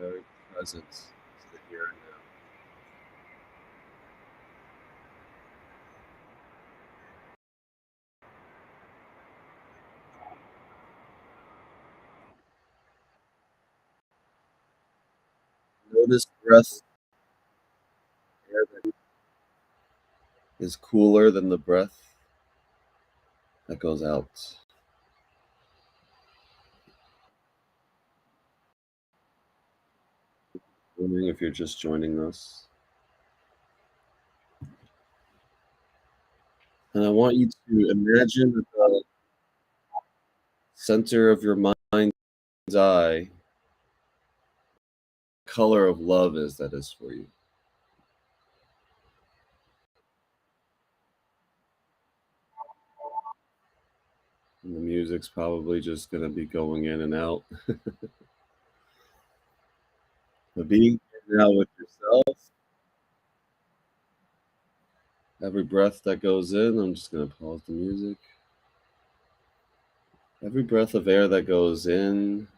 very present to the here and now. Notice breath air that is cooler than the breath that goes out. Wondering if you're just joining us. And I want you to imagine at the center of your mind's eye, color of love is that is for you. And the music's probably just going to be going in and out. But being here now with yourself, every breath that goes in, I'm just going to pause the music. Every breath of air that goes in,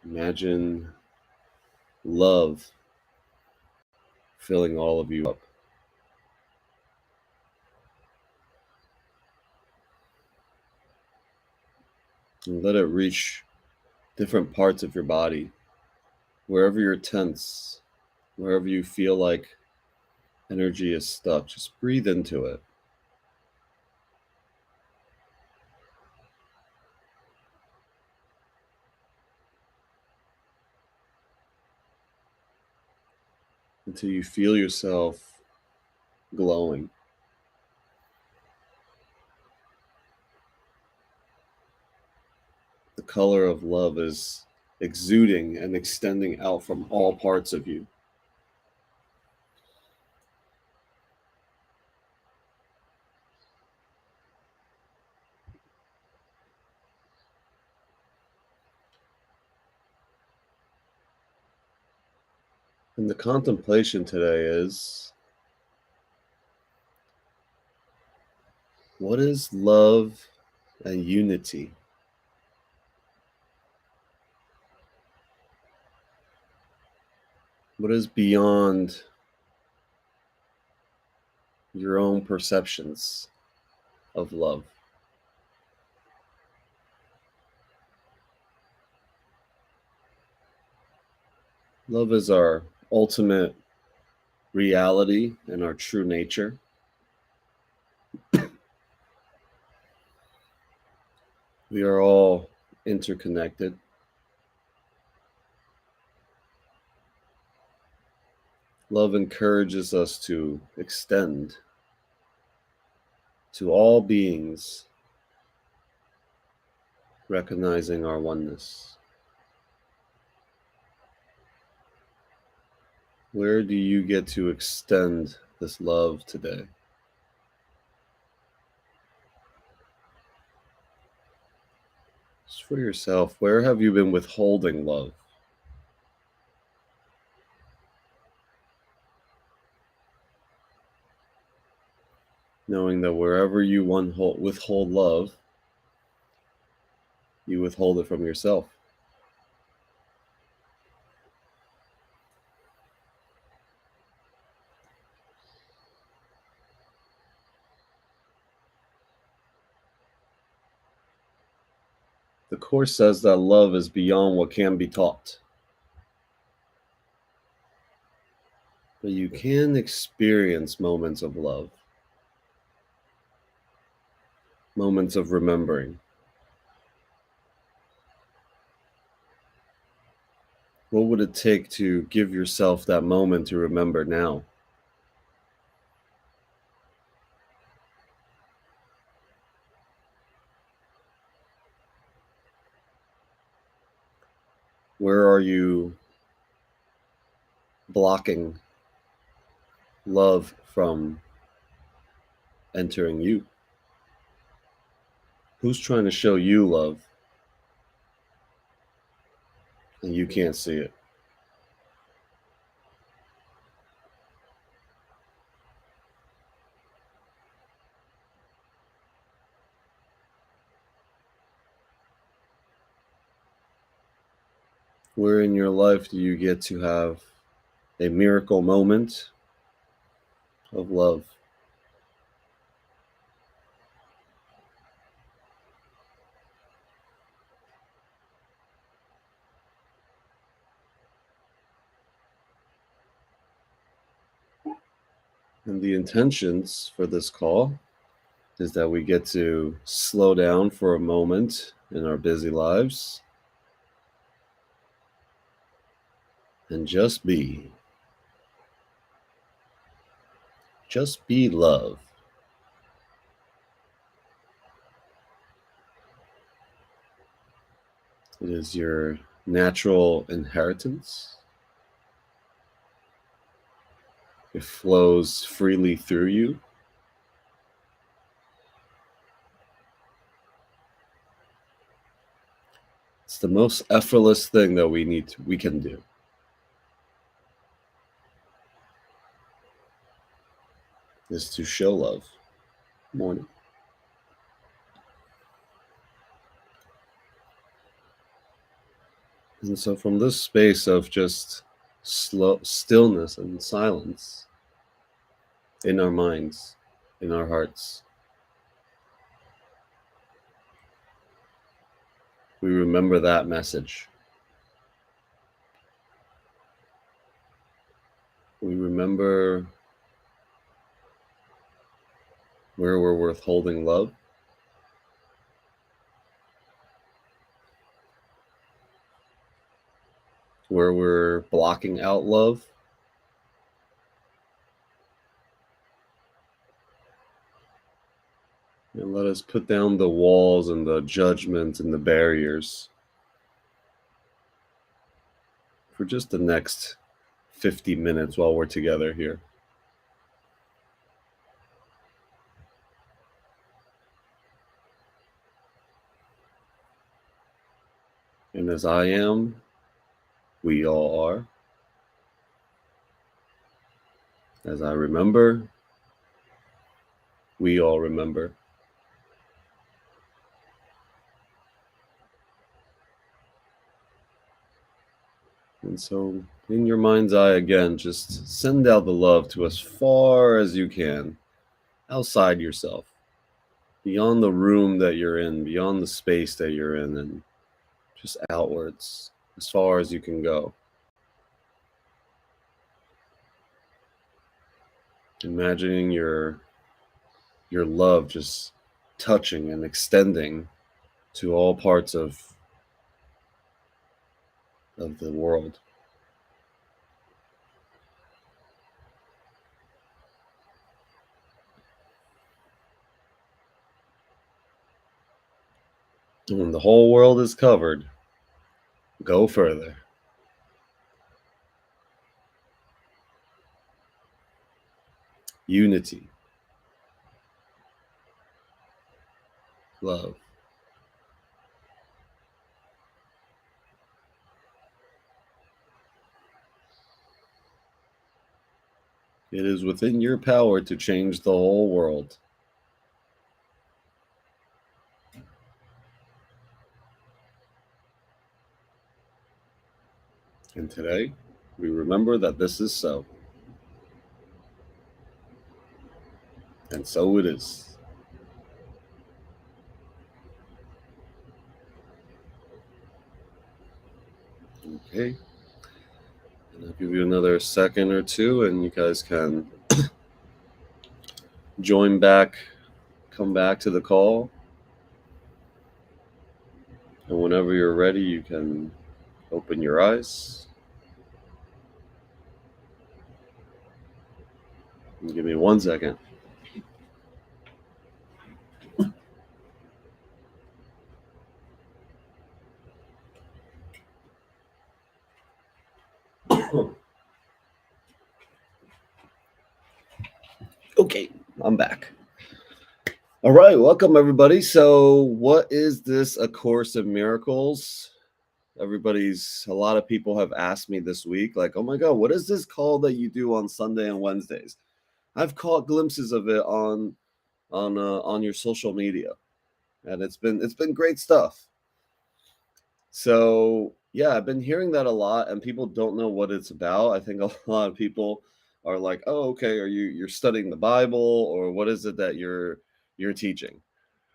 imagine love filling all of you up. And let it reach different parts of your body, wherever you're tense, wherever you feel like energy is stuck, just breathe into it. Until you feel yourself glowing. The color of love is exuding and extending out from all parts of you. And the contemplation today is, what is love and unity? What is beyond your own perceptions of love? Love is our ultimate reality and our true nature. We are all interconnected. Love encourages us to extend to all beings, recognizing our oneness. Where do you get to extend this love today? Just for yourself, where have you been withholding love? Knowing that wherever you withhold love, you withhold it from yourself. The Course says that love is beyond what can be taught. But you can experience moments of love, moments of remembering. What would it take to give yourself that moment to remember now? Where are you blocking love from entering you? Who's trying to show you love and you can't see it? Where in your life do you get to have a miracle moment of love? And the intentions for this call is that we get to slow down for a moment in our busy lives and just be. Just be love. It is your natural inheritance. It flows freely through you. It's the most effortless thing that we can do. Is to show love. Morning. And so from this space of just slow stillness and silence in our minds, in our hearts, we remember that message. We remember where we're withholding love, where we're blocking out love, and let us put down the walls and the judgment and the barriers for just the next 50 minutes while we're together here. And as I am, we all are. As I remember, we all remember. And so, in your mind's eye again, just send out the love to as far as you can, outside yourself, beyond the room that you're in, beyond the space that you're in, and just outwards, as far as you can go. Imagining your love just touching and extending to all parts of the world. And when the whole world is covered, go further. Unity, love. It is within your power to change the whole world. And today, we remember that this is so. And so it is. Okay. And I'll give you another second or two, and you guys can join back, come back to the call. And whenever you're ready, you can open your eyes. And give me 1 second. Okay, I'm back. All right, welcome everybody. So, what is this A Course in Miracles? A lot of people have asked me this week, like, oh my God, what is this call that you do on Sunday and Wednesdays? I've caught glimpses of it on your social media, and it's been great stuff. So, yeah, I've been hearing that a lot, and people don't know what it's about. I think a lot of people are like, "Oh, okay, you're studying the Bible, or what is it that you're teaching?"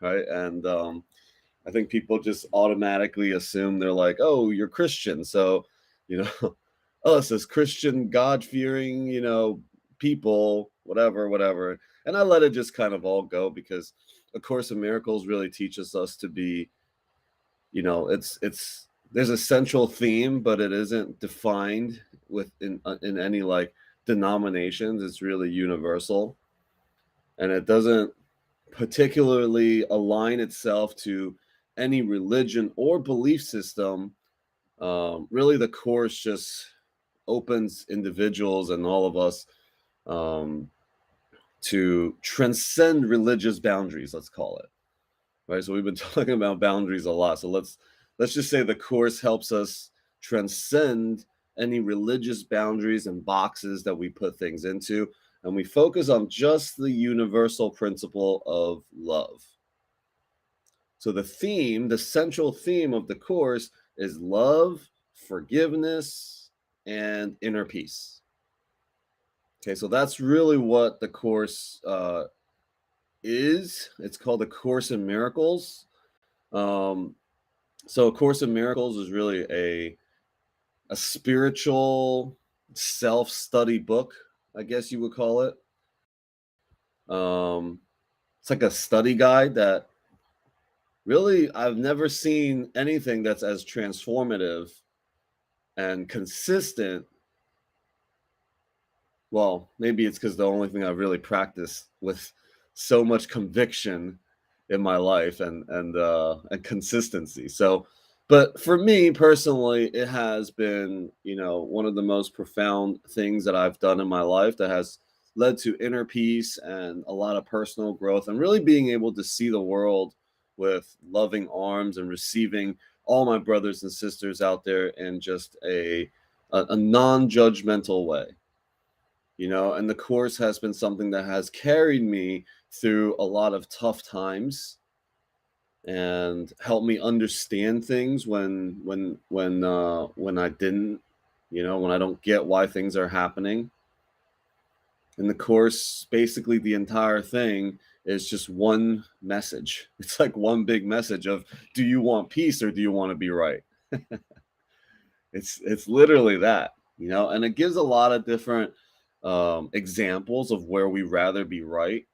Right? And I think people just automatically assume they're like, "Oh, you're Christian, so you know, us as Christian, God-fearing, people, whatever, whatever." And I let it just kind of all go because A Course in Miracles really teaches us to be, it's there's a central theme, but it isn't defined in any like denominations. It's really universal, and it doesn't particularly align itself to any religion or belief system. Really, the course just opens individuals and all of us um, to transcend religious boundaries. Let's call it, right. So we've been talking about boundaries a lot. So let's just say the course helps us transcend any religious boundaries and boxes that we put things into, and we focus on just the universal principle of love. So the central theme of the course is love, forgiveness, and inner peace. Okay, so that's really what the course is. It's called a Course in Miracles. Um, so, A Course in Miracles is really a spiritual self study book, I guess you would call it. Um, it's like a study guide that really I've never seen anything that's as transformative and consistent. Well, maybe it's because the only thing I've really practiced with so much conviction in my life and consistency. So, but for me personally, it has been, one of the most profound things that I've done in my life that has led to inner peace and a lot of personal growth and really being able to see the world with loving arms and receiving all my brothers and sisters out there in just a non-judgmental way. And the course has been something that has carried me through a lot of tough times and helped me understand things when I didn't, when I don't get why things are happening. And the course, basically the entire thing is just one message. It's like one big message of, do you want peace or do you want to be right? It's literally that, and it gives a lot of different examples of where we rather be right,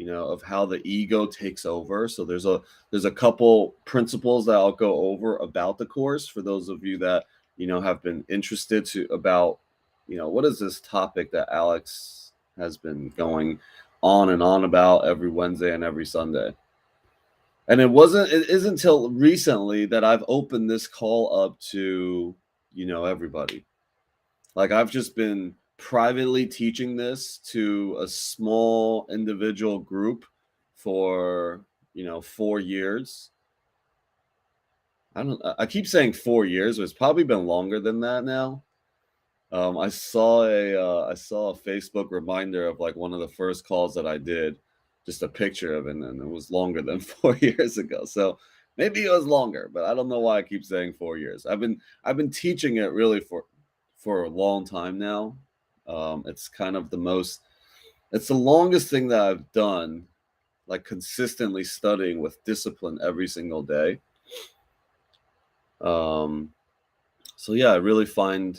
of how the ego takes over. So there's a couple principles that I'll go over about the course for those of you that have been interested to about what is this topic that Alex has been going on and on about every Wednesday and every Sunday. And it isn't until recently that I've opened this call up to everybody. Like, I've just been privately teaching this to a small individual group for 4 years. I keep saying 4 years, but it's probably been longer than that now. I saw a Facebook reminder of like one of the first calls that I did, just a picture of it, and it was longer than 4 years ago. So maybe it was longer, but I don't know why I keep saying 4 years. I've been teaching it really for a long time now. It's kind of it's the longest thing that I've done, like consistently studying with discipline every single day. Um, so yeah, I really find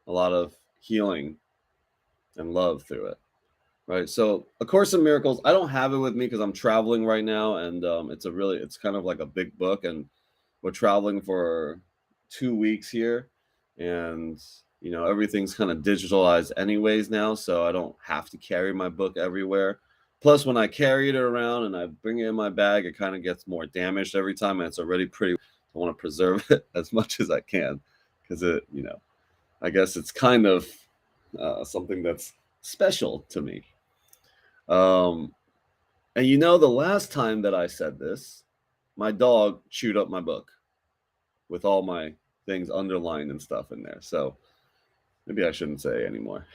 a lot of healing and love through it. Right. So, A Course in Miracles, I don't have it with me because I'm traveling right now, and it's kind of like a big book, and we're traveling for 2 weeks here, and everything's kind of digitalized anyways now, so I don't have to carry my book everywhere. Plus, when I carry it around and I bring it in my bag, it kind of gets more damaged every time, and it's already pretty. I want to preserve it as much as I can because I guess it's kind of something that's special to me. Um, and the last time that I said this, my dog chewed up my book with all my things underlined and stuff in there. So maybe I shouldn't say anymore.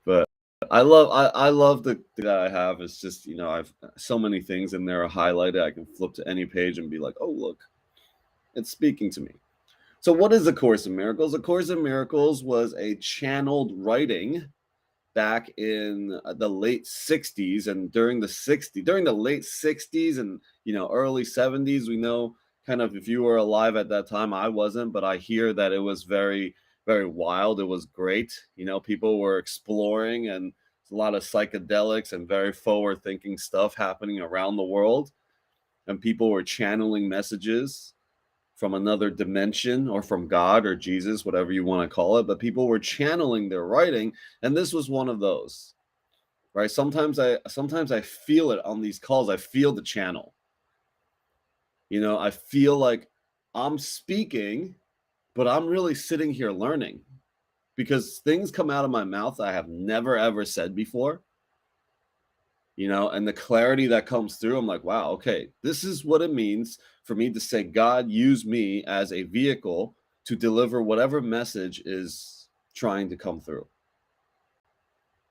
But I love the that I have. It's just I've so many things in there are highlighted. I can flip to any page and be like, oh look. It's speaking to me. So what is A Course in Miracles? A Course in Miracles was a channeled writing back in the late 60s, and during the late 60s and early 70s. We know, kind of, if you were alive at that time. I wasn't, but I hear that it was very, very wild. It was great. People were exploring, and a lot of psychedelics and very forward thinking stuff happening around the world, and people were channeling messages from another dimension, or from God or Jesus, whatever you want to call it. But people were channeling their writing, and this was one of those. Right? Sometimes I feel it on these calls. I feel the channel. I feel like I'm speaking, but I'm really sitting here learning, because things come out of my mouth I have never ever said before. And the clarity that comes through, I'm like, wow, okay, this is what it means for me to say, God, use me as a vehicle to deliver whatever message is trying to come through.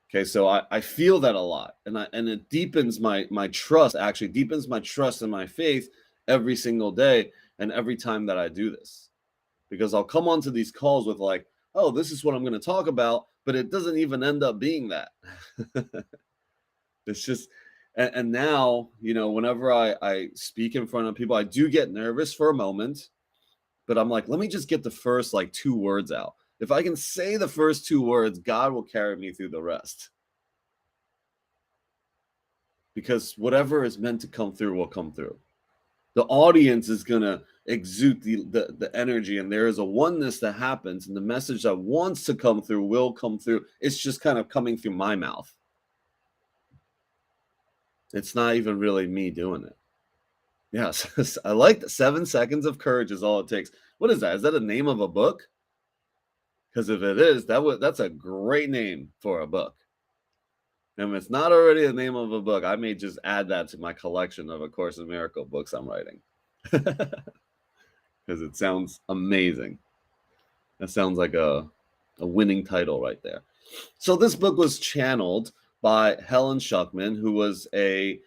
Okay, so I feel that a lot, and it deepens my trust, actually deepens my trust and my faith every single day and every time that I do this. Because I'll come onto these calls with like, oh, this is what I'm going to talk about, but it doesn't even end up being that. It's just, and now, whenever I speak in front of people, I do get nervous for a moment, but I'm like, let me just get the first like 2 words out. If I can say the first 2 words, God will carry me through the rest. Because whatever is meant to come through will come through. The audience is going to exude the energy, and there is a oneness that happens, and the message that wants to come through will come through. It's just kind of coming through my mouth. It's not even really me doing it. Yes, I like that. 7 seconds of courage is all it takes. What is that? Is that the name of a book? Because if it is, that's a great name for a book. And if it's not already the name of a book, I may just add that to my collection of A Course in Miracle books I'm writing. Because it sounds amazing. That sounds like a winning title right there. So this book was channeled by Helen Schuckman, who was a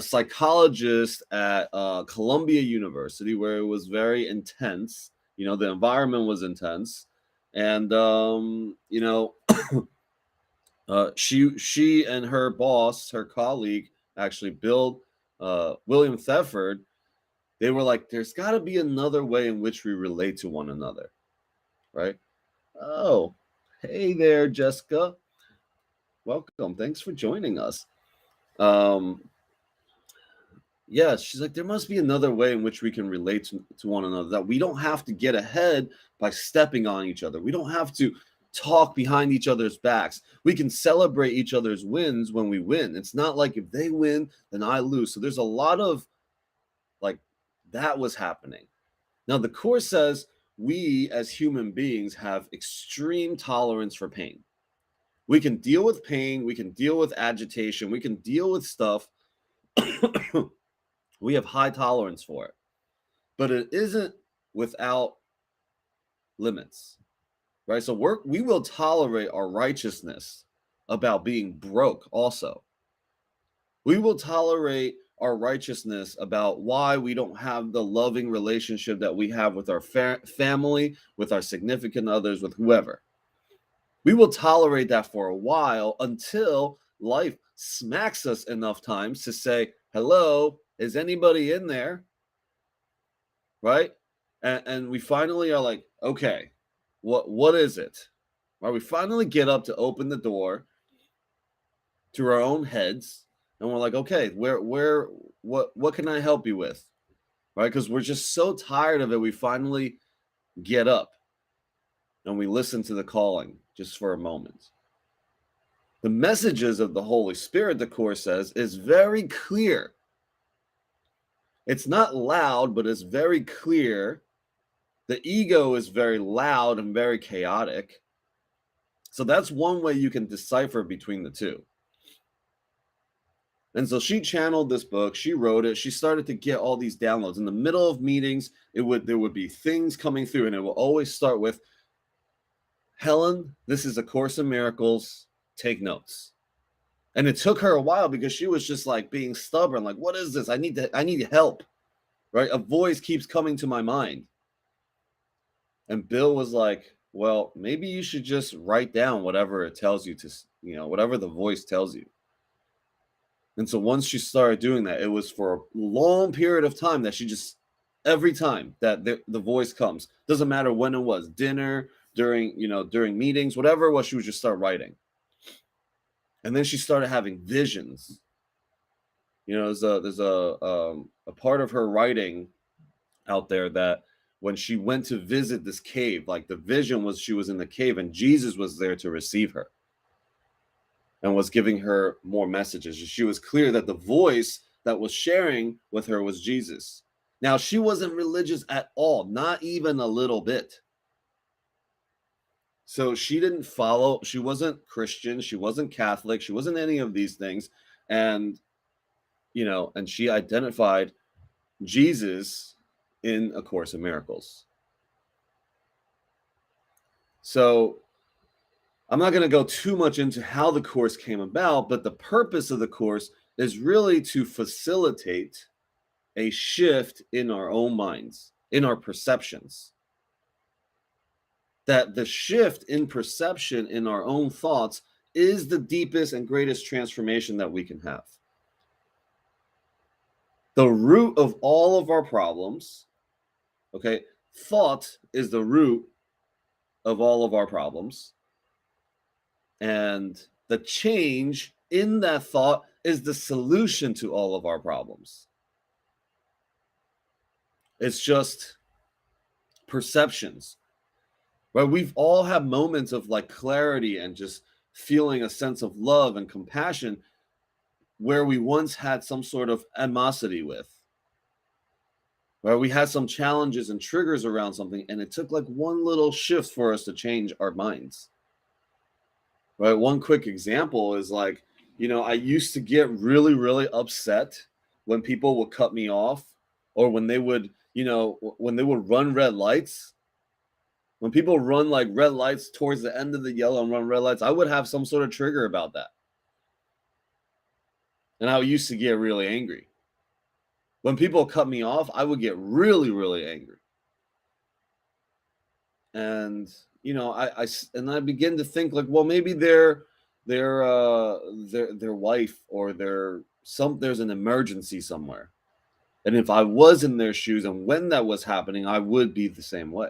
psychologist at Columbia University, where it was very intense. The environment was intense, and she and her boss, her colleague, actually, William Thetford, they were like, there's got to be another way in which we relate to one another, right? Oh, hey there, Jessica. Welcome. Thanks for joining us. Yeah, she's like, there must be another way in which we can relate to one another, that we don't have to get ahead by stepping on each other. We don't have to talk behind each other's backs. We can celebrate each other's wins when we win. It's not like if they win, then I lose. So there's a lot of like that was happening. Now, the Course says we as human beings have extreme tolerance for pain. We can deal with pain. We can deal with agitation. We can deal with stuff. We have high tolerance for it. But it isn't without limits, right? So we will tolerate our righteousness about being broke also. We will tolerate our righteousness about why we don't have the loving relationship that we have with our family, with our significant others, with whoever. We will tolerate that for a while until life smacks us enough times to say, hello, is anybody in there? Right? And we finally are like, okay, what is it? Right? We finally get up to open the door to our own heads, and we're like, okay, what can I help you with? Right? Because we're just so tired of it. We finally get up and we listen to the calling just for a moment. The messages of the Holy Spirit, the Course says, is very clear. It's not loud, but it's very clear. The ego is very loud and very chaotic. So that's one way you can decipher between the two. And so she channeled this book, she wrote it, she started to get all these downloads. In the middle of meetings, there would be things coming through, and it will always start with, Helen, this is A Course in Miracles, take notes. And it took her a while because she was just like being stubborn, like, what is this? I need help, right? A voice keeps coming to my mind. And Bill was like, well, maybe you should just write down whatever it tells you to, whatever the voice tells you. And so once she started doing that, it was for a long period of time that she just, every time that the voice comes, doesn't matter when it was, dinner, during meetings, whatever it was, she would just start writing. And then she started having visions. There's a part of her writing out there that when she went to visit this cave, like the vision was she was in the cave and Jesus was there to receive her and was giving her more messages. She was clear that the voice that was sharing with her was Jesus. Now, she wasn't religious at all, not even a little bit. So she didn't follow, she wasn't Christian, she wasn't Catholic, she wasn't any of these things. And, and she identified Jesus in A Course in Miracles. So I'm not going to go too much into how the Course came about, but the purpose of the Course is really to facilitate a shift in our own minds, in our perceptions. That the shift in perception in our own thoughts is the deepest and greatest transformation that we can have. The root of all of our problems, okay, thought is the root of all of our problems. And the change in that thought is the solution to all of our problems. It's just perceptions, right? We've all had moments of like clarity and just feeling a sense of love and compassion where we once had some sort of animosity with, where we had some challenges and triggers around something, and it took like one little shift for us to change our minds. Right? One quick example is like, I used to get really, really upset when people would cut me off, or when they would, when they would run red lights. When people run like red lights towards the end of the yellow and run red lights, I would have some sort of trigger about that. And I used to get really angry. When people cut me off, I would get really, really angry. And I begin to think like, well, maybe their wife or there's an emergency somewhere, and if I was in their shoes and when that was happening, I would be the same way,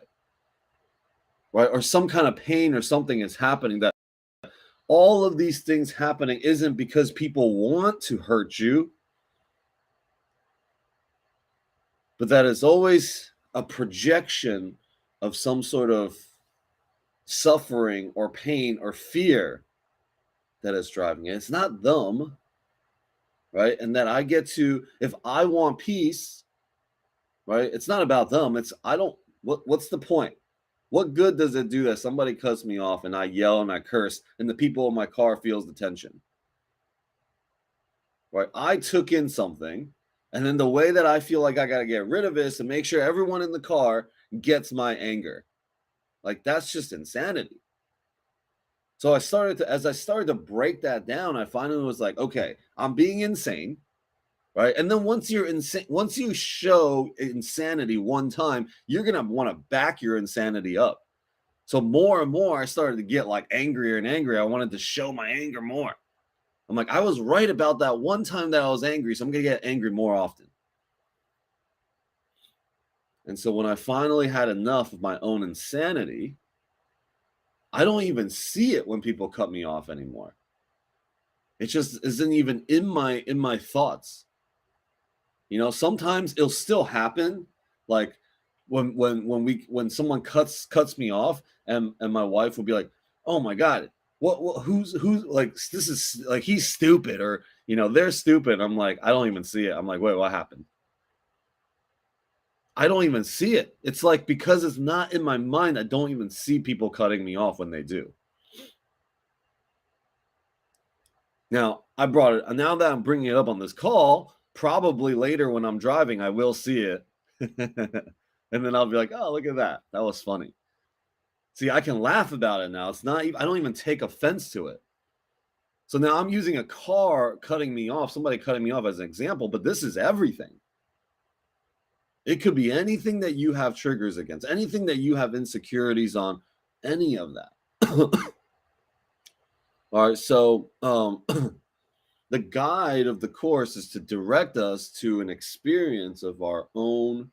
right? Or some kind of pain or something is happening. That all of these things happening isn't because people want to hurt you, but that is always a projection of some sort of suffering or pain or fear that is driving it. It's not them, right? And that I get to, if I want peace, right? It's not about them. What's the point? What good does it do that somebody cuts me off and I yell and I curse and the people in my car feels the tension? Right? I took in something, and then the way that I feel like I got to get rid of it is to make sure everyone in the car gets my anger. Like, that's just insanity. So as I started to break that down, I finally was like, okay, I'm being insane, right? And then once you're insane, once you show insanity one time, you're gonna want to back your insanity up. So more and more, I started to get like angrier and angrier. I wanted to show my anger more. I'm like, I was right about that one time that I was angry, so I'm gonna get angry more often. And so when I finally had enough of my own insanity, I don't even see it when people cut me off anymore. It just isn't even in my thoughts. Sometimes it'll still happen. Like when someone cuts me off, and my wife will be like, "Oh my God, who's like, this is like, he's stupid," or they're stupid. I'm like, I don't even see it. I'm like, wait, what happened? I don't even see it. It's like, because it's not in my mind, I don't even see people cutting me off when they do. Now, now that I'm bringing it up on this call, probably later when I'm driving, I will see it. And then I'll be like, oh, look at that. That was funny. See, I can laugh about it now. It's not even, I don't even take offense to it. So now I'm using a car cutting me off, somebody cutting me off as an example, but this is everything. It could be anything that you have triggers against, anything that you have insecurities on, any of that. All right, so the guide of the course is to direct us to an experience of our own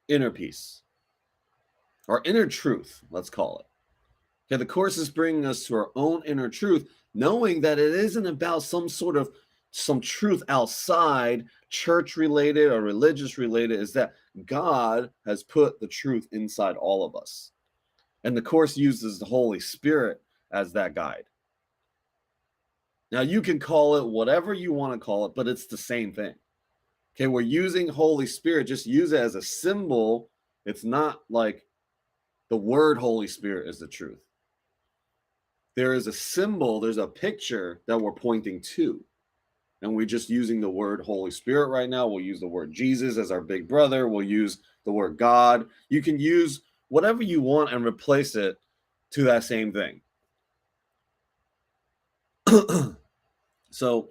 inner peace, our inner truth, let's call it. Okay, the course is bringing us to our own inner truth, knowing that it isn't about some truth outside, church related or religious related, is that God has put the truth inside all of us. And the course uses the Holy Spirit as that guide. Now, you can call it whatever you want to call it, but it's the same thing. Okay, we're using Holy Spirit, just use it as a symbol. It's not like the word Holy Spirit is the truth. There is a symbol, there's a picture that we're pointing to. And we're just using the word Holy Spirit right now. We'll use the word Jesus as our big brother. We'll use the word God. You can use whatever you want and replace it to that same thing. So,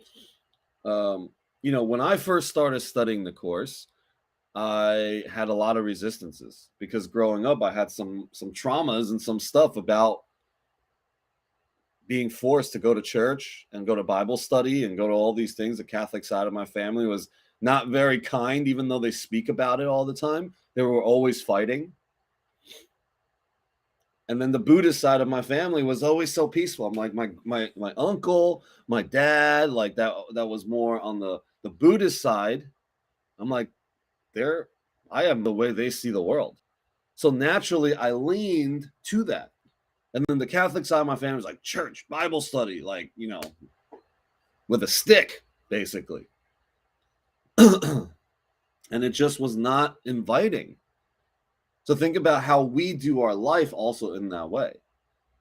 when I first started studying the course, I had a lot of resistances because growing up, I had some traumas and some stuff about being forced to go to church and go to Bible study and go to all these things. The Catholic side of my family was not very kind, even though they speak about it all the time. They were always fighting. And then the Buddhist side of my family was always so peaceful. I'm like my uncle, my dad, like that was more on the Buddhist side. I'm like, I am the way they see the world. So naturally I leaned to that. And then the Catholic side of my family was like church, Bible study, like, with a stick, basically. And it just was not inviting. So think about how we do our life also in that way.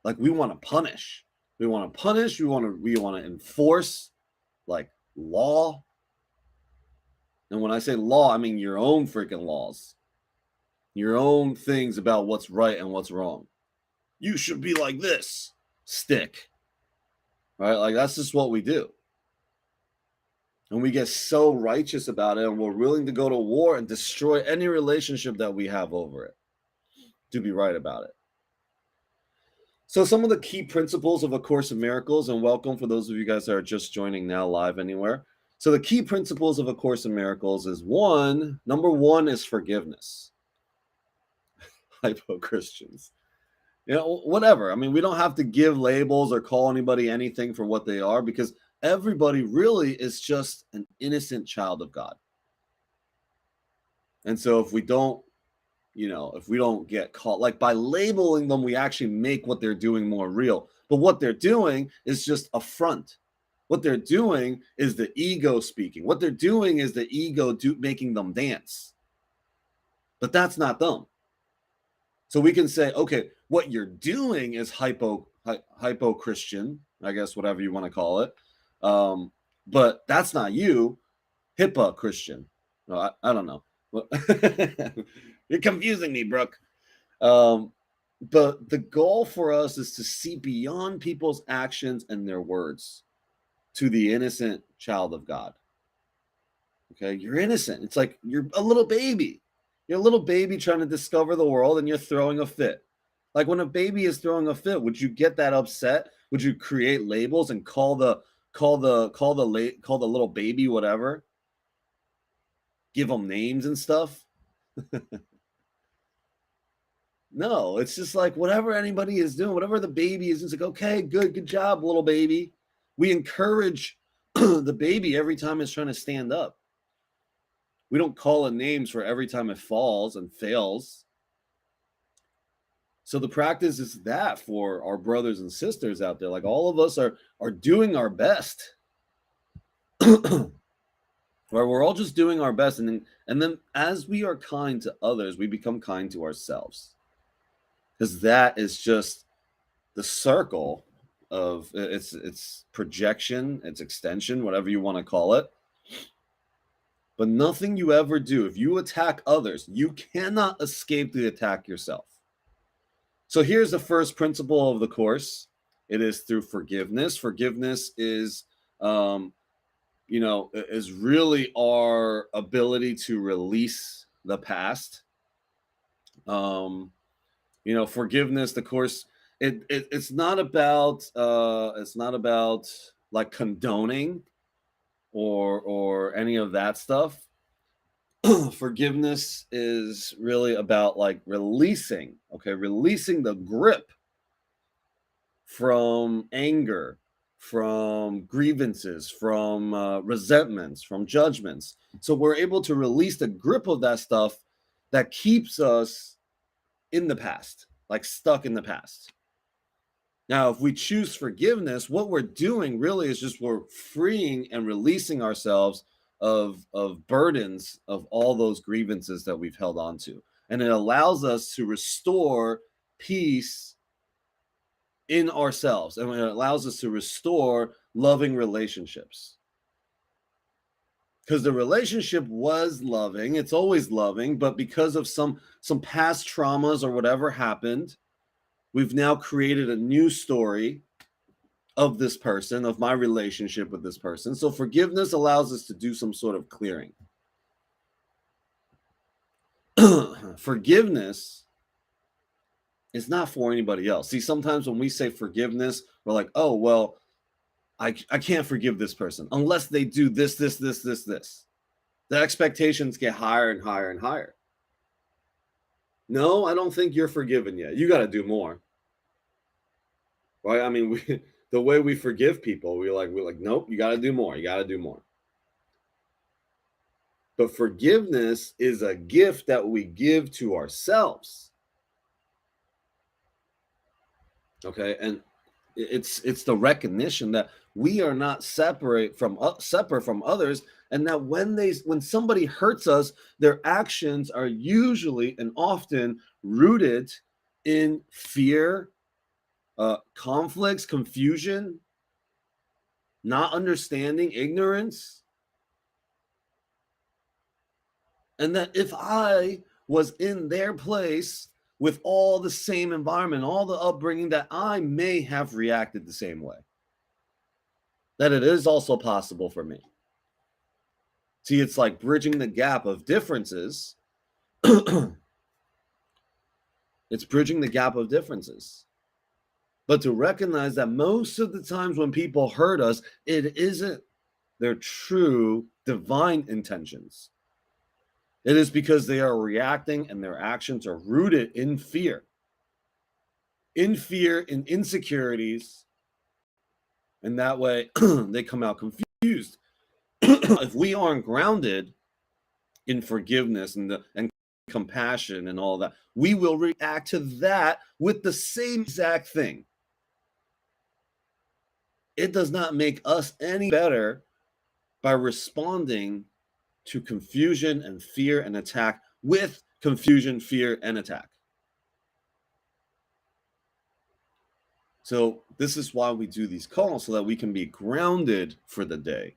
Like we want to punish. We want to enforce like law. And when I say law, I mean your own freaking laws. Your own things about what's right and what's wrong. You should be like this, stick. Right? Like that's just what we do. And we get so righteous about it and we're willing to go to war and destroy any relationship that we have over it to be right about it. So some of the key principles of A Course in Miracles, and welcome for those of you guys that are just joining now live anywhere. So the key principles of A Course in Miracles is number one is forgiveness. Hypo Christians. Whatever. I mean, we don't have to give labels or call anybody anything for what they are because everybody really is just an innocent child of God. And so if we don't get caught, like by labeling them, we actually make what they're doing more real. But what they're doing is just a front. What they're doing is the ego speaking. What they're doing is the ego making them dance. But that's not them. So we can say, okay, what you're doing is hypo Christian, I guess, whatever you want to call it. But that's not you, HIPAA Christian. No, I don't know. You're confusing me, Brooke. But the goal for us is to see beyond people's actions and their words to the innocent child of God. Okay, you're innocent. It's like you're a little baby. You're a little baby trying to discover the world and you're throwing a fit. Like when a baby is throwing a fit, would you get that upset? Would you create labels and call the little baby whatever? Give them names and stuff? No, it's just like whatever anybody is doing, whatever the baby is, it's like, okay, good job, little baby. We encourage the baby every time it's trying to stand up. We don't call it names for every time it falls and fails. So the practice is that for our brothers and sisters out there. Like all of us are doing our best. Where we're all just doing our best. And then as we are kind to others, we become kind to ourselves. Because that is just the circle of it's projection, it's extension, whatever you want to call it. But nothing you ever do, if you attack others, you cannot escape the attack yourself. So here's the first principle of the course. It is through forgiveness. Forgiveness is, is really our ability to release the past. Forgiveness, of course, it's not about like condoning or any of that stuff. Forgiveness is really about like releasing the grip from anger, from grievances, from resentments, from judgments. So we're able to release the grip of that stuff that keeps us in the past, like stuck in the past. Now, if we choose forgiveness, what we're doing really is just we're freeing and releasing ourselves of burdens of all those grievances that we've held on to. And it allows us to restore peace in ourselves, and it allows us to restore loving relationships. Because the relationship was loving, it's always loving, but because of some past traumas or whatever happened, we've now created a new story of this person, of my relationship with this person. So forgiveness allows us to do some sort of clearing. Forgiveness is not for anybody else. See, sometimes when we say forgiveness, we're like, oh, well, I can't forgive this person unless they do this. The expectations get higher and higher and higher. No, I don't think you're forgiven yet. You got to do more. Right? I mean, the way we forgive people, we're like, nope, you got to do more. You got to do more. But forgiveness is a gift that we give to ourselves. Okay, and it's the recognition that we are not separate from others, and that when somebody hurts us, their actions are usually and often rooted in fear, conflicts, confusion, not understanding, ignorance. And that if I was in their place with all the same environment, all the upbringing, that I may have reacted the same way. That it is also possible for me. See, it's like bridging the gap of differences. It's bridging the gap of differences. But to recognize that most of the times when people hurt us, it isn't their true divine intentions. It is because they are reacting and their actions are rooted in fear. In insecurities. And that way they come out confused. If we aren't grounded in forgiveness and compassion and all that, we will react to that with the same exact thing. It does not make us any better by responding to confusion and fear and attack with confusion, fear, and attack. So this is why we do these calls, so that we can be grounded for the day.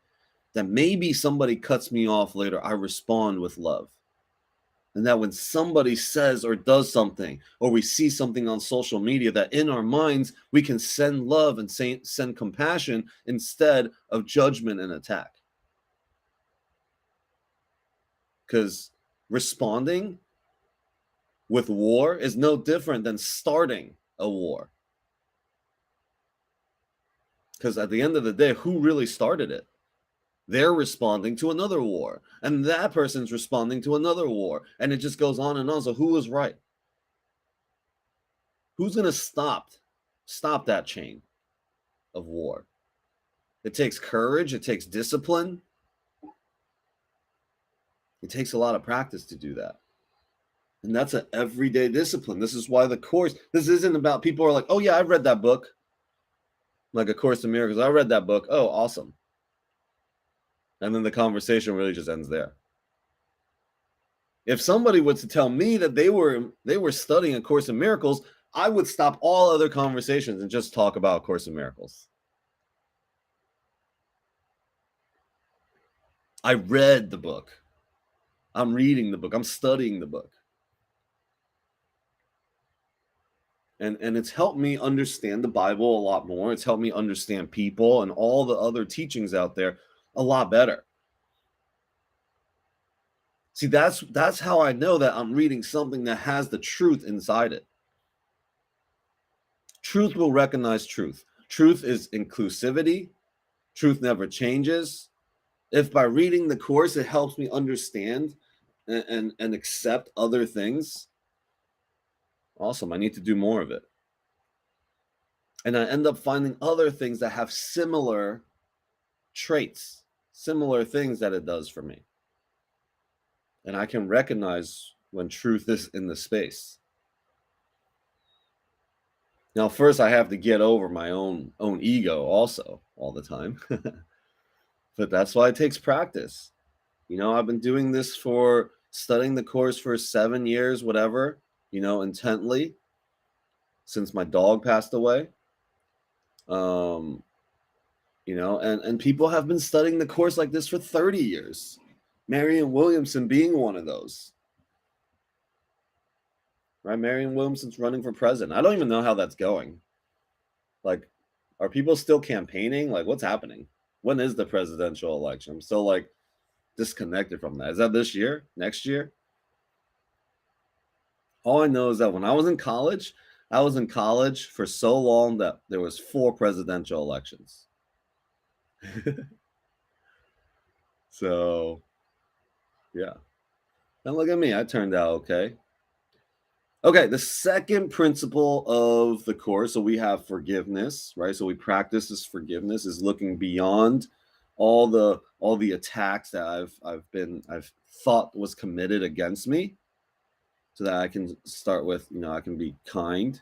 That maybe somebody cuts me off later, I respond with love. And that when somebody says or does something, or we see something on social media, that in our minds, we can send love and send compassion instead of judgment and attack. Because responding with war is no different than starting a war. Because at the end of the day, who really started it? They're responding to another war, and that person's responding to another war, and it just goes on and on. So who was right? Who's going to stop that chain of war? It takes courage. It takes discipline. It takes a lot of practice to do that. And that's an everyday discipline. This is why the course, this isn't about people are like, oh yeah, I've read that book. Like A Course in Miracles. I read that book. Oh, awesome. And then the conversation really just ends there. If somebody was to tell me that they were studying A Course in Miracles, I would stop all other conversations and just talk about A Course in Miracles. I read the book. I'm reading the book. I'm studying the book. And it's helped me understand the Bible a lot more. It's helped me understand people and all the other teachings out there. a lot better. See, that's how I know that I'm reading something that has the truth inside it. Truth will recognize truth. Truth is inclusivity. Truth never changes. If by reading the course it helps me understand and accept other things, awesome. I need to do more of it. And I end up finding other things that have similar traits, similar things that it does for me. And I can recognize when truth is in the space. Now, first I have to get over my own ego also all the time. But that's why it takes practice. You know, I've been doing this for studying the course for 7 years, whatever, you know, intently since my dog passed away. You know, and people have been studying the course like this for 30 years. Marianne Williamson being one of those. Right? Marianne Williamson's running for president. I don't even know how that's going. Like, are people still campaigning? Like, what's happening? When is the presidential election? I'm still like disconnected from that. Is that this year? Next year? All I know is that when I was in college for so long that there was 4 presidential elections. So, yeah. And look at me, I turned out okay. Okay, the second principle of the course, so we have forgiveness, right? So we practice this forgiveness, is looking beyond all the attacks that I've thought was committed against me, so that I can start with, you know, I can be kind.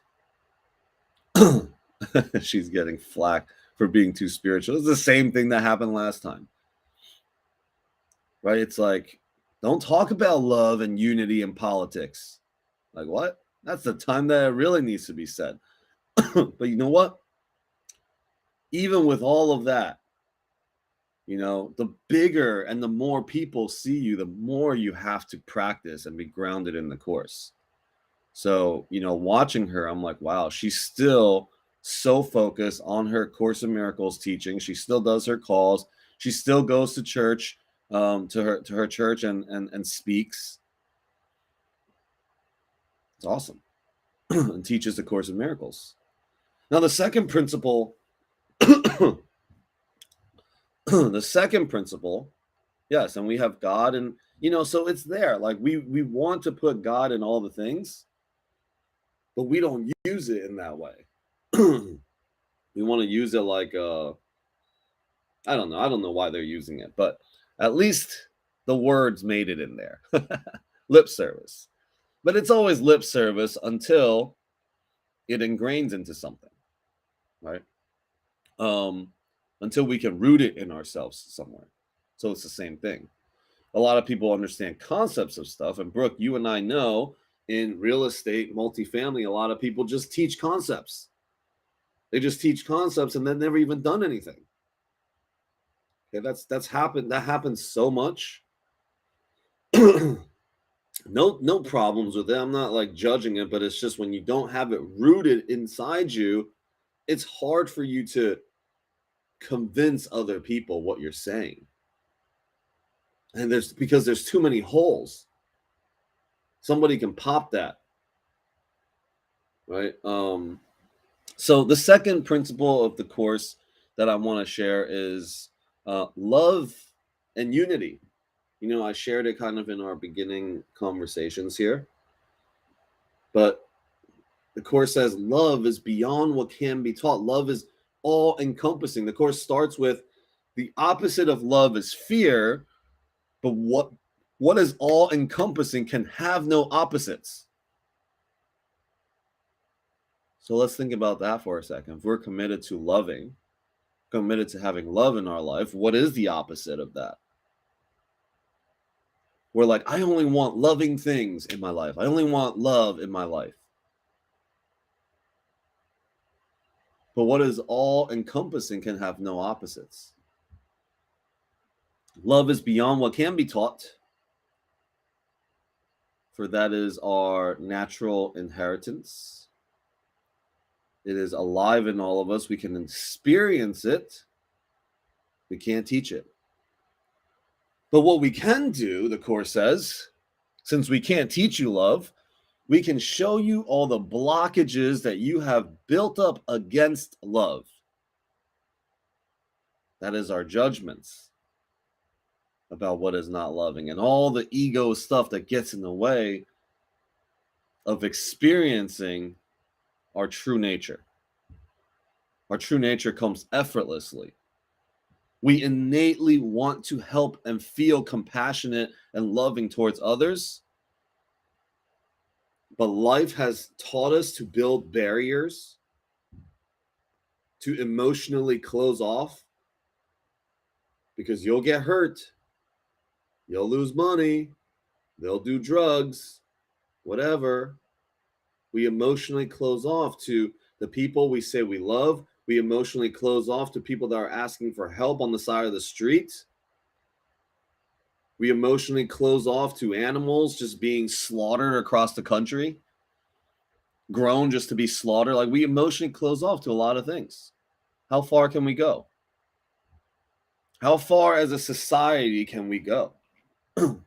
She's getting flack for being too spiritual. It's the same thing that happened last time. Right? It's like, don't talk about love and unity in politics. Like, what? That's the time that it really needs to be said. But you know what? Even with all of that, you know, the bigger and the more people see you, the more you have to practice and be grounded in the course. So, you know, watching her, I'm like, wow, she's still so focused on her Course in Miracles teaching. She still does her calls. She still goes to church, to her church and speaks. It's awesome. And teaches the Course in Miracles. Now, the second principle, yes, and we have God, and you know, so it's there. Like we want to put God in all the things, but we don't use it in that way. We want to use it like I don't know why they're using it, but at least the words made it in there. Lip service. But it's always lip service until it ingrains into something, right? Until we can root it in ourselves somewhere. So it's the same thing. A lot of people understand concepts of stuff, and Brooke, you and I know in real estate, multifamily, a lot of people just teach concepts. They just teach concepts and they've never even done anything. Okay, that's happened. That happens so much. No problems with it. I'm not like judging it, but it's just when you don't have it rooted inside you, it's hard for you to convince other people what you're saying. And because there's too many holes. Somebody can pop that. Right? So the second principle of the course that I want to share is love and unity. You know, I shared it kind of in our beginning conversations here. But the course says love is beyond what can be taught. Love is all encompassing. The course starts with the opposite of love is fear, but what is all encompassing can have no opposites. So let's think about that for a second. If we're committed to loving, committed to having love in our life, what is the opposite of that? We're like, I only want loving things in my life. I only want love in my life. But what is all encompassing can have no opposites. Love is beyond what can be taught, for that is our natural inheritance. It is alive in all of us. We can experience it. We can't teach it. But what we can do, the Course says, since we can't teach you love, we can show you all the blockages that you have built up against love. That is our judgments about what is not loving and all the ego stuff that gets in the way of experiencing our true nature. Our true nature comes effortlessly. We innately want to help and feel compassionate and loving towards others. But life has taught us to build barriers, to emotionally close off, because you'll get hurt, you'll lose money, they'll do drugs, whatever. We emotionally close off to the people we say we love. We emotionally close off to people that are asking for help on the side of the street. We emotionally close off to animals just being slaughtered across the country, grown just to be slaughtered. Like, we emotionally close off to a lot of things. How far can we go? How far as a society can we go? And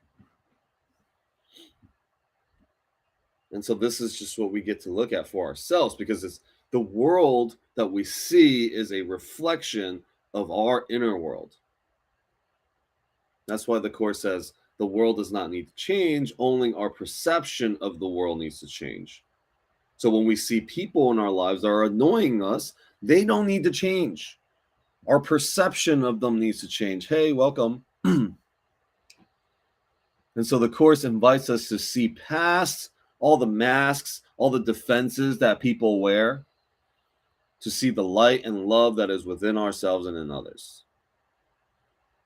so this is just what we get to look at for ourselves, because it's the world that we see is a reflection of our inner world. That's why the Course says the world does not need to change, only our perception of the world needs to change. So when we see people in our lives that are annoying us, they don't need to change. Our perception of them needs to change. Hey, welcome. And so the Course invites us to see past all the masks, all the defenses that people wear, to see the light and love that is within ourselves and in others.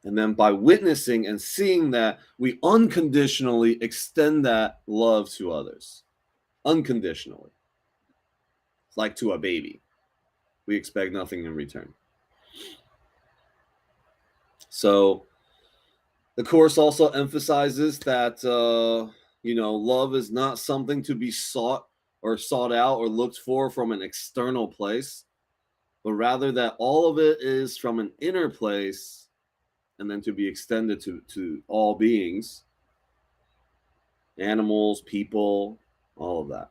And then by witnessing and seeing that, we unconditionally extend that love to others. Unconditionally. It's like to a baby. We expect nothing in return. So the Course also emphasizes that, love is not something to be sought out or looked for from an external place, but rather that all of it is from an inner place, and then to be extended to all beings, animals, people, all of that.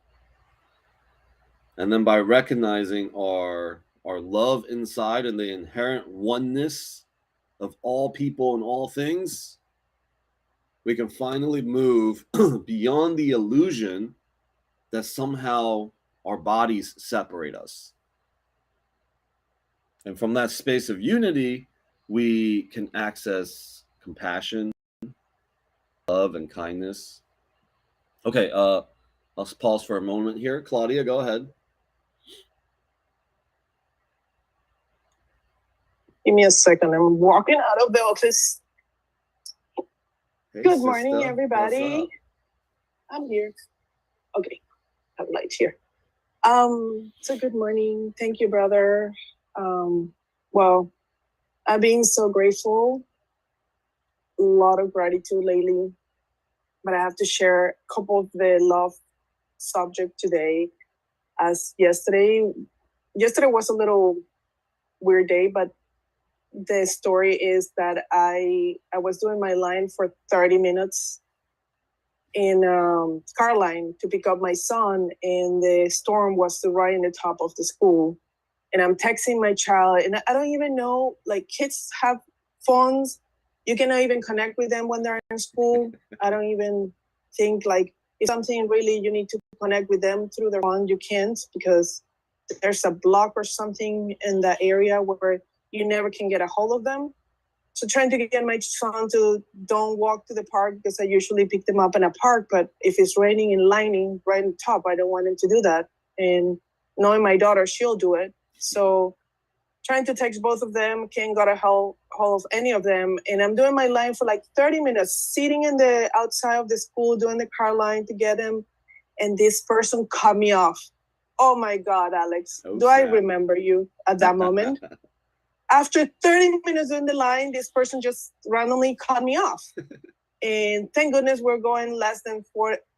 And then by recognizing our love inside and the inherent oneness of all people and all things, we can finally move beyond the illusion that somehow our bodies separate us. And from that space of unity, we can access compassion, love, and kindness. Okay, I'll pause for a moment here. Claudia, go ahead. Give me a second. I'm walking out of the office. Hey, Good morning, sister. Everybody. I'm here. Okay, I have light here. So good morning. Thank you, brother. Well, I've been so grateful. A lot of gratitude lately, but I have to share a couple of the love subject today. As yesterday was a little weird day, but the story is that I was doing my line for 30 minutes in car line to pick up my son, and the storm was right in the top of the school. And I'm texting my child, and I don't even know, like, kids have phones. You cannot even connect with them when they're in school. I don't even think, like, if something really you need to connect with them through their phone, you can't, because there's a block or something in that area where you never can get a hold of them. So trying to get my son to don't walk to the park, because I usually pick them up in a park, but if it's raining and lightning right on top, I don't want him to do that. And knowing my daughter, she'll do it. So trying to text both of them, can't get a hold of any of them. And I'm doing my line for like 30 minutes, sitting in the outside of the school, doing the car line to get him. And this person cut me off. Oh my God, Alex, do I remember you at that moment? After 30 minutes in the line, this person just randomly cut me off. And thank goodness we're going less than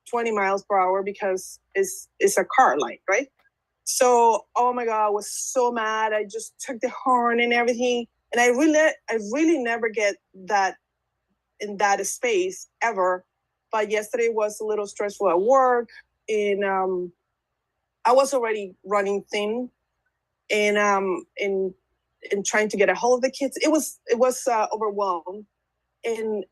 20 miles per hour, because it's a car line, right? So, oh my God, I was so mad. I just took the horn and everything. And I really never get that in that space ever. But yesterday was a little stressful at work, and I was already running thin, and trying to get a hold of the kids. It was overwhelmed, and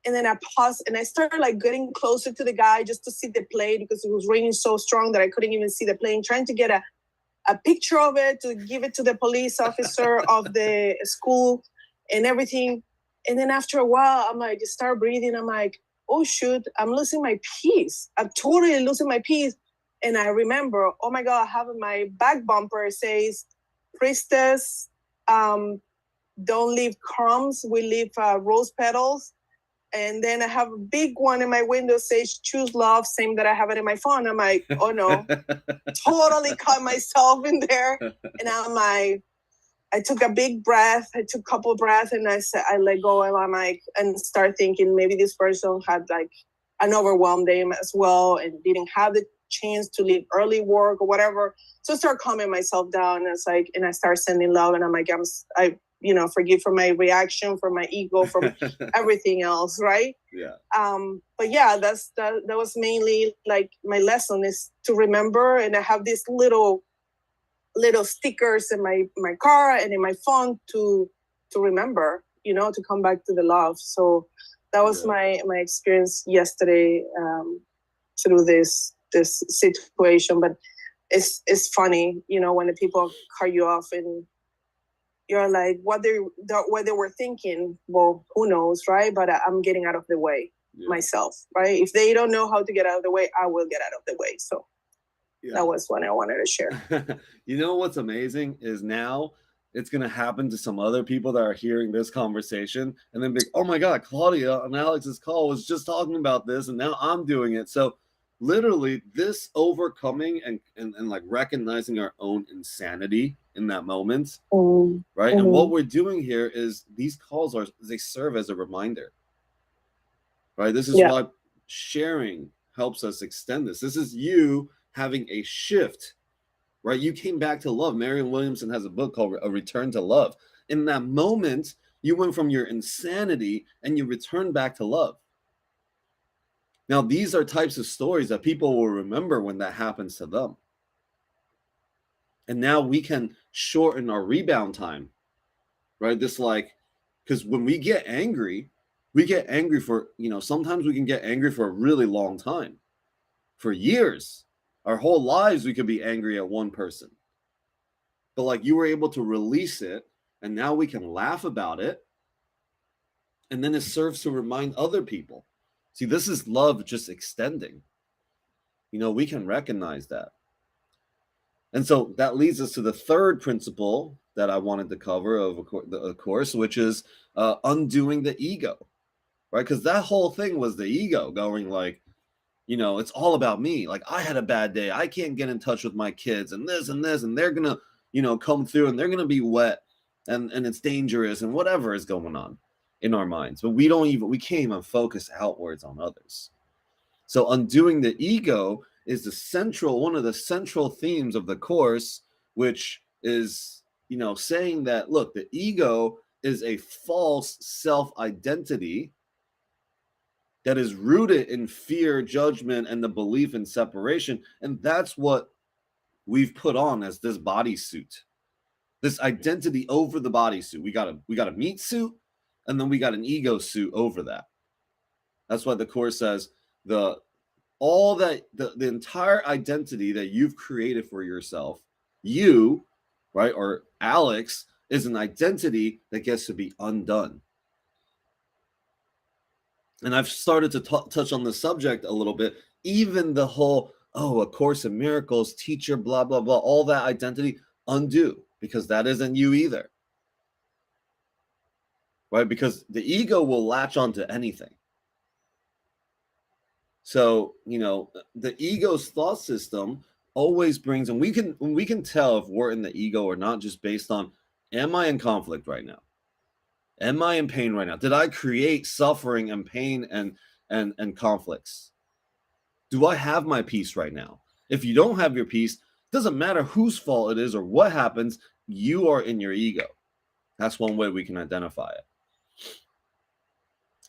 then I paused and I started like getting closer to the guy just to see the plane, because it was raining so strong that I couldn't even see the plane, trying to get a picture of it to give it to the police officer of the school and everything. And then after a while, I'm like, just start breathing. I'm like, oh shoot, I'm losing my peace. I'm totally losing my peace. And I remember, oh my God, I have my back bumper says, priestess, don't leave crumbs, we leave rose petals. And then I have a big one in my window says, choose love, same that I have it in my phone. I'm like, oh no, totally caught myself in there. And I'm like, I took a big breath. I took a couple of breaths, and I said, I let go. And I'm like, and start thinking maybe this person had like an overwhelmed day as well and didn't have the chance to leave early work or whatever. So I start calming myself down. And it's like, and I start sending love. And I'm like, forgive for my reaction, for my ego, from everything else, right? Yeah. But yeah, that was mainly like my lesson is to remember. And I have these little stickers in my car and in my phone to remember, to come back to the love. So that was my experience yesterday through this situation. But it's funny, when the people cut you off and you're like, what they were thinking. Well, who knows, right? But I'm getting out of the way myself, right? If they don't know how to get out of the way, I will get out of the way. So that was what I wanted to share. You know what's amazing is now it's going to happen to some other people that are hearing this conversation and then be, oh my God, Claudia on Alex's call was just talking about this and now I'm doing it. So literally this overcoming and like recognizing our own insanity in that moment, right? And what we're doing here is these calls they serve as a reminder, right? This is why sharing helps us extend this. This is you having a shift, right? You came back to love. Marianne Williamson has a book called A Return to Love. In that moment, you went from your insanity and you returned back to love. Now, these are types of stories that people will remember when that happens to them. And now we can shorten our rebound time, right? Because when we get angry for, sometimes we can get angry for a really long time, for years. Our whole lives, we could be angry at one person. But like you were able to release it, and now we can laugh about it. And then it serves to remind other people. See, this is love just extending. We can recognize that. And so that leads us to the third principle that I wanted to cover of a course, which is undoing the ego, right? Because that whole thing was the ego going like, it's all about me. Like I had a bad day. I can't get in touch with my kids and this, and they're going to, come through and they're going to be wet and it's dangerous and whatever is going on in our minds. But we can't even focus outwards on others. So undoing the ego is one of the central themes of the course, which is, saying that, look, the ego is a false self-identity that is rooted in fear, judgment, and the belief in separation. And that's what we've put on as this bodysuit, this identity over the bodysuit. We got a meat suit, and then we got an ego suit over that. That's why the Course says the entire identity that you've created for yourself, you, right, or Alex, is an identity that gets to be undone. And I've started to touch on the subject a little bit. Even the whole, A Course in Miracles, teacher, blah, blah, blah, all that identity, undo, because that isn't you either. Right? Because the ego will latch onto anything. So, the ego's thought system always brings, and we can tell if we're in the ego or not just based on, am I in conflict right now? Am I in pain right now? Did I create suffering and pain and conflicts? Do I have my peace right now? If you don't have your peace, doesn't matter whose fault it is or what happens, you are in your ego. That's one way we can identify it.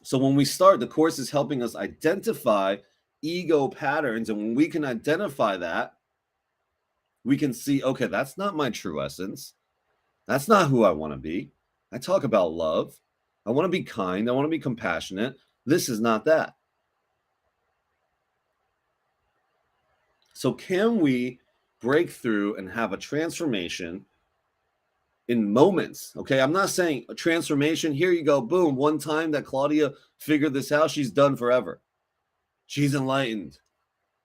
So when we start, the course is helping us identify ego patterns. And when we can identify that, we can see, okay, that's not my true essence. That's not who I want to be. I talk about love. I want to be kind. I want to be compassionate. This is not that. So can we break through and have a transformation in moments? Okay, I'm not saying a transformation. Here you go, boom, one time that Claudia figured this out, she's done forever. She's enlightened.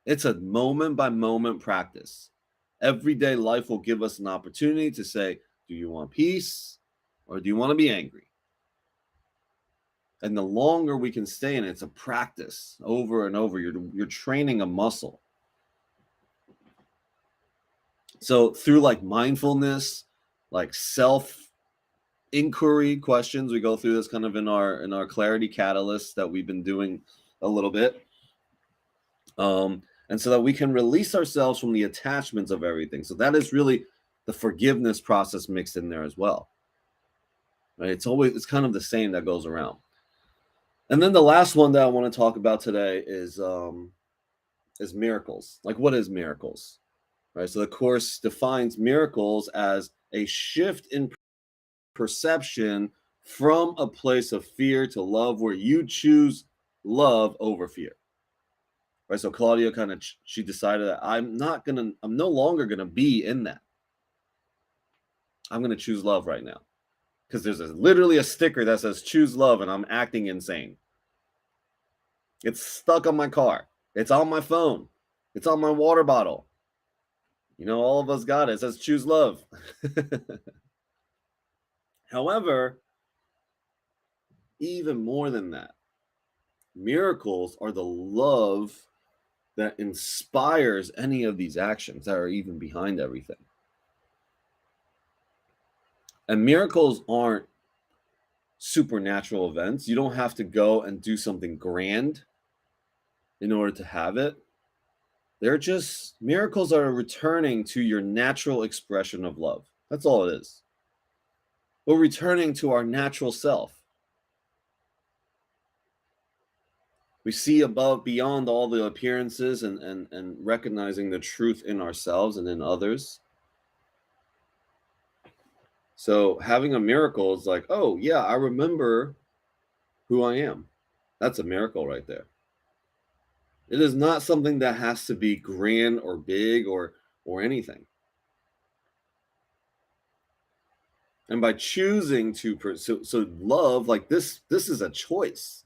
It's a moment by moment practice. Everyday life will give us an opportunity to say, do you want peace or do you want to be angry? And the longer we can stay in it, it's a practice over and over. You're training a muscle. So through like mindfulness, like self inquiry questions, we go through this kind of in our clarity catalyst that we've been doing a little bit. And so that we can release ourselves from the attachments of everything. So that is really the forgiveness process mixed in there as well. Right? It's kind of the same that goes around. And then the last one that I want to talk about today is miracles. Like, what is miracles? Right? So the course defines miracles as a shift in perception from a place of fear to love, where you choose love over fear. Right? So Claudia she decided that I'm no longer gonna be in that. I'm gonna choose love right now. Because there's literally a sticker that says choose love, and I'm acting insane. It's stuck on my car. It's on my phone. It's on my water bottle. You know, all of us got it. It says choose love. However, even more than that, miracles are the love that inspires any of these actions that are even behind everything. And miracles aren't supernatural events. You don't have to go and do something grand in order to have it. They're just miracles are returning to your natural expression of love. That's all it is. We're returning to our natural self. We see above, beyond all the appearances, and recognizing the truth in ourselves and in others. So having a miracle is like, oh yeah, I remember who I am. That's a miracle right there. It is not something that has to be grand or big or anything. And by choosing to so love, like this is a choice.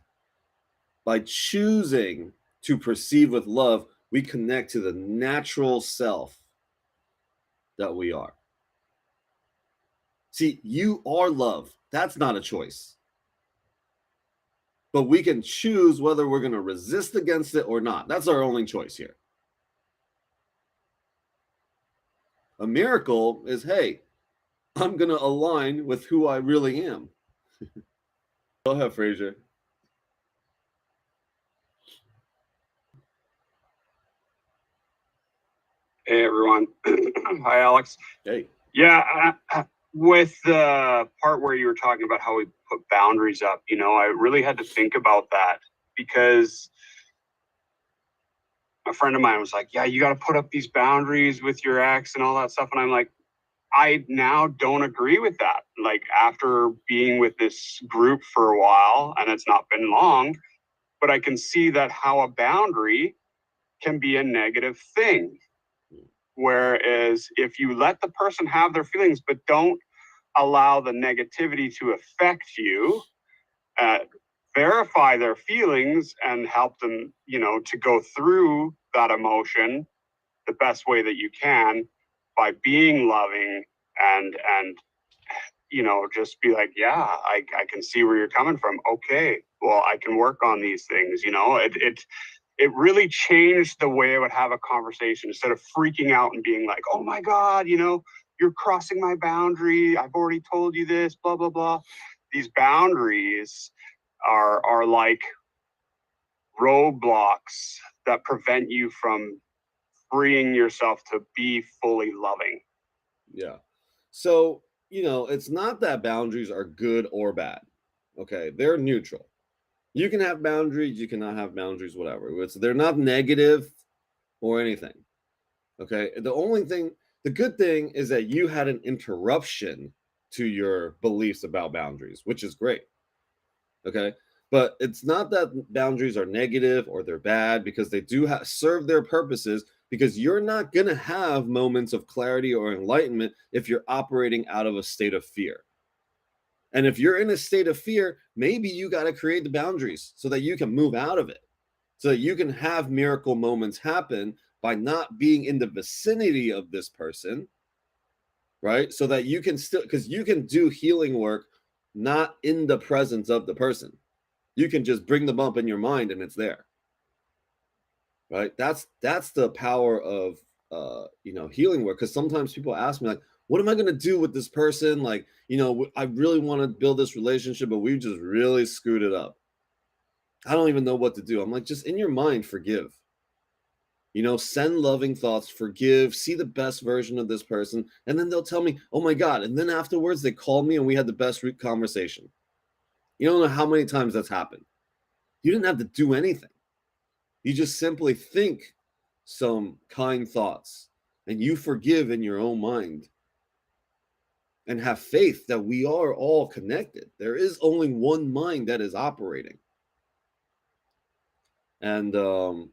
By choosing to perceive with love, we connect to the natural self that we are. See, you are love. That's not a choice. But we can choose whether we're going to resist against it or not. That's our only choice here. A miracle is, hey, I'm going to align with who I really am. Go ahead, Fraser. Hey, everyone. Hi, Alex. Hey. Yeah, with the part where you were talking about how we put boundaries up, I really had to think about that, because a friend of mine was like, yeah, you got to put up these boundaries with your ex and all that stuff. And I'm like, I now don't agree with that. Like, after being with this group for a while, and it's not been long, but I can see that how a boundary can be a negative thing. Whereas if you let the person have their feelings, but don't allow the negativity to affect you, verify their feelings and help them, to go through that emotion the best way that you can, by being loving and just be like, yeah, I can see where you're coming from. Okay, well, I can work on these things. It really changed the way I would have a conversation. Instead of freaking out and being like, oh my God, you're crossing my boundary. I've already told you this, blah, blah, blah. These boundaries are like roadblocks that prevent you from freeing yourself to be fully loving. Yeah. So, it's not that boundaries are good or bad. Okay. They're neutral. You can have boundaries, you cannot have boundaries, whatever. They're not negative or anything. Okay. The good thing is that you had an interruption to your beliefs about boundaries, which is great. Okay. But it's not that boundaries are negative or they're bad, because they do serve their purposes, because you're not going to have moments of clarity or enlightenment if you're operating out of a state of fear. And if you're in a state of fear, maybe you got to create the boundaries so that you can move out of it, so that you can have miracle moments happen by not being in the vicinity of this person, right? So that you can still, because you can do healing work not in the presence of the person. You can just bring them up in your mind and it's there, right? That's the power of healing work. Because sometimes people ask me, like, what am I going to do with this person? Like, I really want to build this relationship, but we just really screwed it up. I don't even know what to do. I'm like, just in your mind, forgive. Send loving thoughts, forgive, see the best version of this person. And then they'll tell me, oh my God. And then afterwards, they called me and we had the best conversation. You don't know how many times that's happened. You didn't have to do anything. You just simply think some kind thoughts and you forgive in your own mind and have faith that we are all connected. There is only one mind that is operating. And, gotta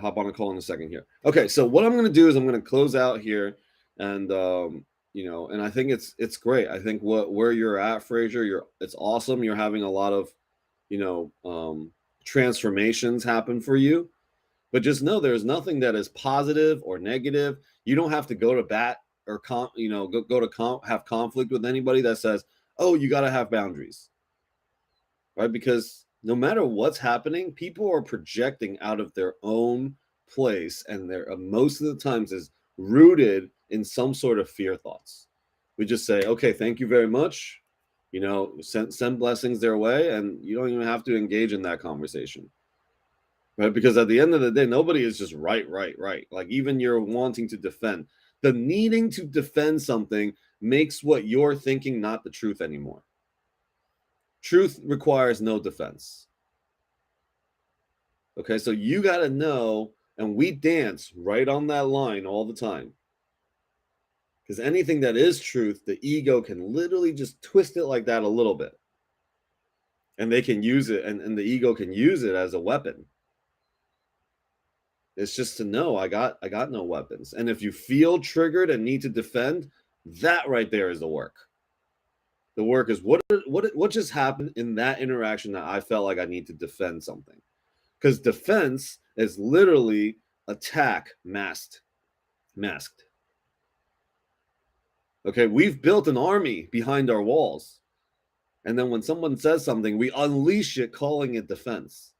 hop on a call in a second here. Okay, so what I'm gonna do is I'm gonna close out here, and and I think it's great. I think where you're at, Fraser, it's awesome. You're having a lot of, transformations happen for you, but just know there's nothing that is positive or negative. You don't have to go to bat or have conflict with anybody that says, oh, you got to have boundaries, right? Because no matter what's happening, people are projecting out of their own place, and they're most of the times is rooted in some sort of fear thoughts. We just say, okay, thank you very much. Send blessings their way, and you don't even have to engage in that conversation, right? Because at the end of the day, nobody is just right. Like, even you're wanting to defend, the needing to defend something makes what you're thinking not the truth anymore. Truth requires no defense. Okay, so you got to know, and we dance right on that line all the time. Because anything that is truth, the ego can literally just twist it like that a little bit. And they can use it, and the ego can use it as a weapon. It's just to know I got no weapons. And if you feel triggered and need to defend, that right there is the work. The work is what just happened in that interaction that I felt like I need to defend something. Because defense is literally attack masked. Okay, we've built an army behind our walls. And then when someone says something, we unleash it, calling it defense.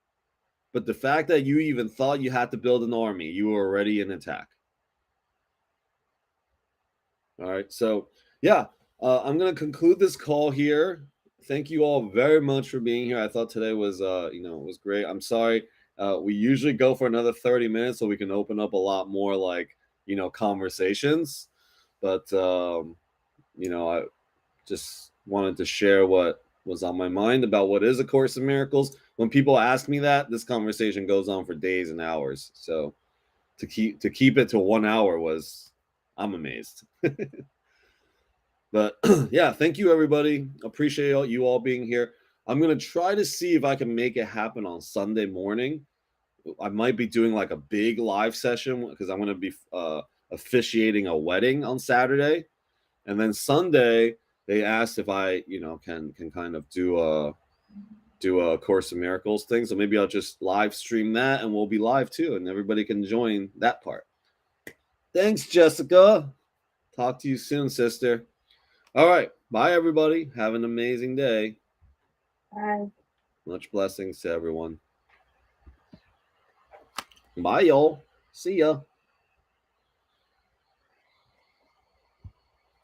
But the fact that you even thought you had to build an army, you were already in attack. All right, so yeah, I'm going to conclude this call here. Thank you all very much for being here. I thought today was, was great. I'm sorry. We usually go for another 30 minutes so we can open up a lot more, like, conversations. But, I just wanted to share what was on my mind about what is A Course in Miracles. When people ask me that, this conversation goes on for days and hours. So to keep it to 1 hour I'm amazed. But yeah, thank you, everybody. Appreciate you all being here. I'm going to try to see if I can make it happen on Sunday morning. I might be doing like a big live session because I'm going to be officiating a wedding on Saturday. And then Sunday, they asked if I, can kind of do a Course in Miracles thing. So maybe I'll just live stream that, and we'll be live too, and everybody can join that part. Thanks, Jessica. Talk to you soon, sister. All right. Bye, everybody. Have an amazing day. Bye. Much blessings to everyone. Bye, y'all. See ya.